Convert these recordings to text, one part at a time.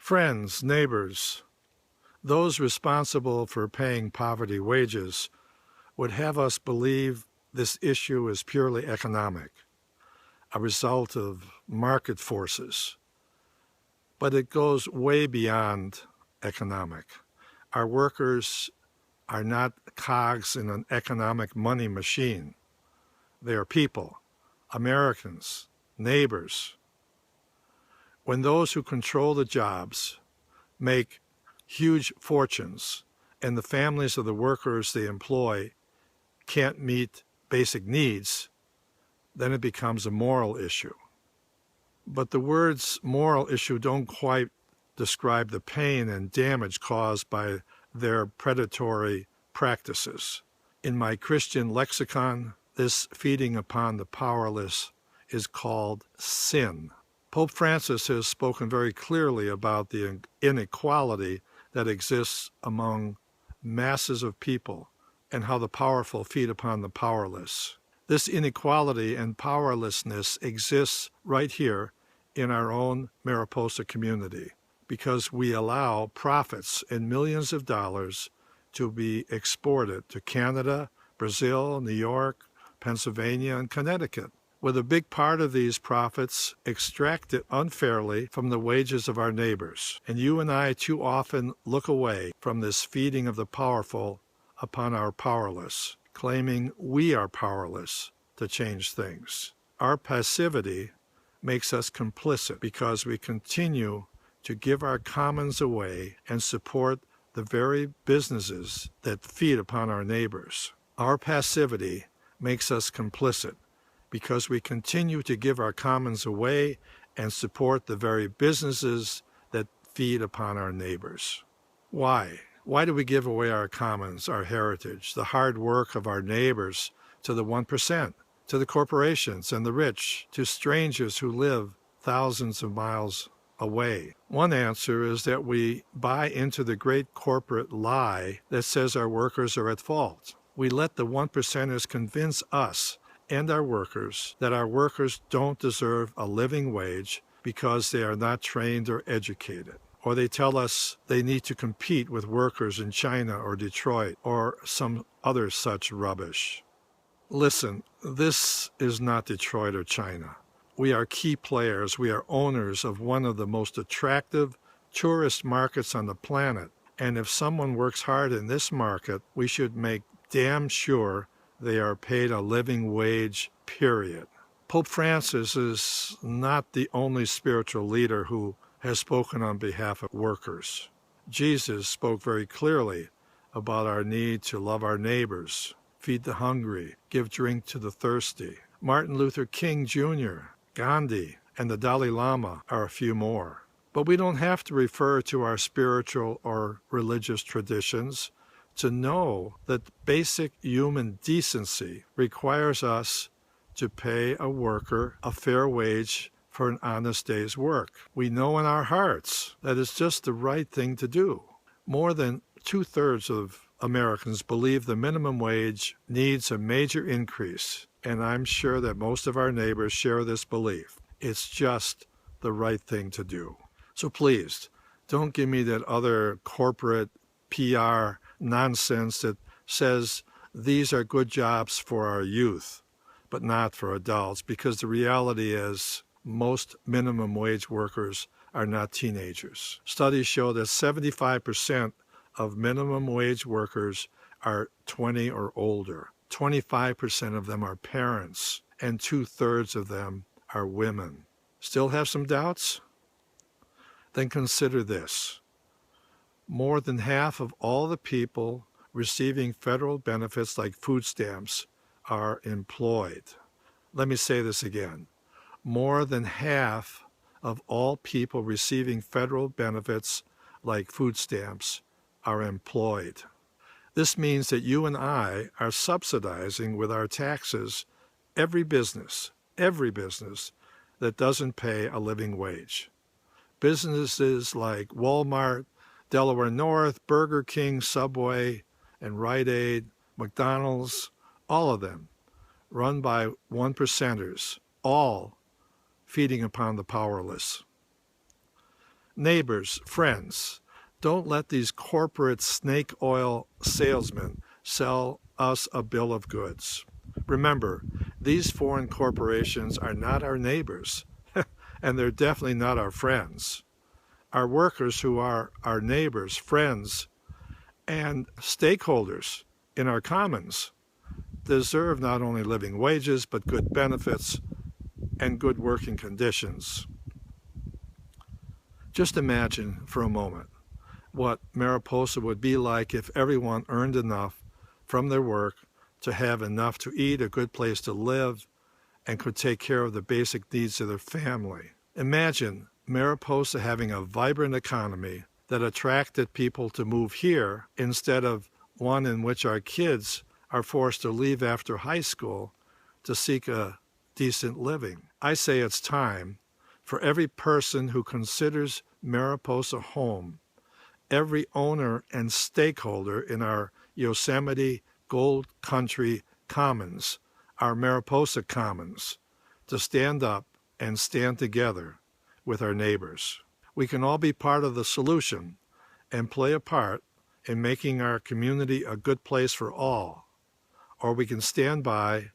Friends, neighbors, those responsible for paying poverty wages would have us believe this issue is purely economic, a result of market forces. But it goes way beyond economic. Our workers are not cogs in an economic money machine. They are people, Americans, neighbors. When those who control the jobs make huge fortunes and the families of the workers they employ can't meet basic needs, then it becomes a moral issue. But the words moral issue don't quite describe the pain and damage caused by their predatory practices. In my Christian lexicon, this feeding upon the powerless is called sin. Pope Francis has spoken very clearly about the inequality that exists among masses of people and how the powerful feed upon the powerless. This inequality and powerlessness exists right here in our own Mariposa community because we allow profits in millions of dollars to be exported to Canada, Brazil, New York, Pennsylvania, and Connecticut, with a big part of these profits extracted unfairly from the wages of our neighbors. And you and I too often look away from this feeding of the powerful upon our powerless, claiming we are powerless to change things. Our passivity makes us complicit because we continue to give our commons away and support the very businesses that feed upon our neighbors. Our passivity makes us complicit because we continue to give our commons away and support the very businesses that feed upon our neighbors. Why? Why do we give away our commons, our heritage, the hard work of our neighbors to the 1%, to the corporations and the rich, to strangers who live thousands of miles away? One answer is that we buy into the great corporate lie that says our workers are at fault. We let the 1%ers convince us and our workers that our workers don't deserve a living wage because they are not trained or educated. Or they tell us they need to compete with workers in China or Detroit or some other such rubbish. Listen, this is not Detroit or China. We are key players. We are owners of one of the most attractive tourist markets on the planet. And if someone works hard in this market, we should make damn sure they are paid a living wage, period. Pope Francis is not the only spiritual leader who has spoken on behalf of workers. Jesus spoke very clearly about our need to love our neighbors, feed the hungry, give drink to the thirsty. Martin Luther King Jr., Gandhi, and the Dalai Lama are a few more. But we don't have to refer to our spiritual or religious traditions to know that basic human decency requires us to pay a worker a fair wage for an honest day's work. We know in our hearts that it's just the right thing to do. More than 2/3 of Americans believe the minimum wage needs a major increase, and I'm sure that most of our neighbors share this belief. It's just the right thing to do. So please, don't give me that other corporate PR nonsense that says these are good jobs for our youth, but not for adults, because the reality is most minimum wage workers are not teenagers. Studies show that 75% of minimum wage workers are 20 or older. 25% of them are parents, and 2/3 of them are women. Still have some doubts? Then consider this. More than half of all the people receiving federal benefits like food stamps are employed. Let me say this again. More than half of all people receiving federal benefits like food stamps are employed. This means that you and I are subsidizing with our taxes every business that doesn't pay a living wage. Businesses like Walmart, Delaware North, Burger King, Subway, and Rite Aid, McDonald's, all of them run by 1%ers, all feeding upon the powerless. Neighbors, friends, don't let these corporate snake oil salesmen sell us a bill of goods. Remember, these foreign corporations are not our neighbors, and they're definitely not our friends. Our workers, who are our neighbors, friends, and stakeholders in our commons, deserve not only living wages, but good benefits and good working conditions. Just imagine for a moment what Mariposa would be like if everyone earned enough from their work to have enough to eat, a good place to live, and could take care of the basic needs of their family. Imagine Mariposa having a vibrant economy that attracted people to move here instead of one in which our kids are forced to leave after high school to seek a decent living. I say it's time for every person who considers Mariposa home, every owner and stakeholder in our Yosemite Gold Country Commons, our Mariposa Commons, to stand up and stand together with our neighbors. We can all be part of the solution and play a part in making our community a good place for all, or we can stand by,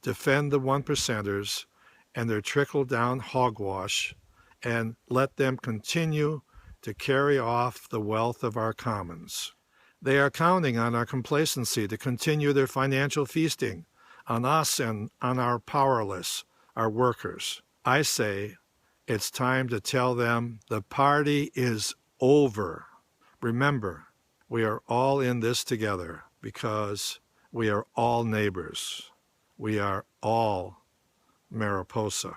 defend the one percenters and their trickle-down hogwash, and let them continue to carry off the wealth of our commons. They are counting on our complacency to continue their financial feasting on us and on our powerless, our workers. I say it's time to tell them the party is over. Remember, we are all in this together because we are all neighbors. We are all Mariposa.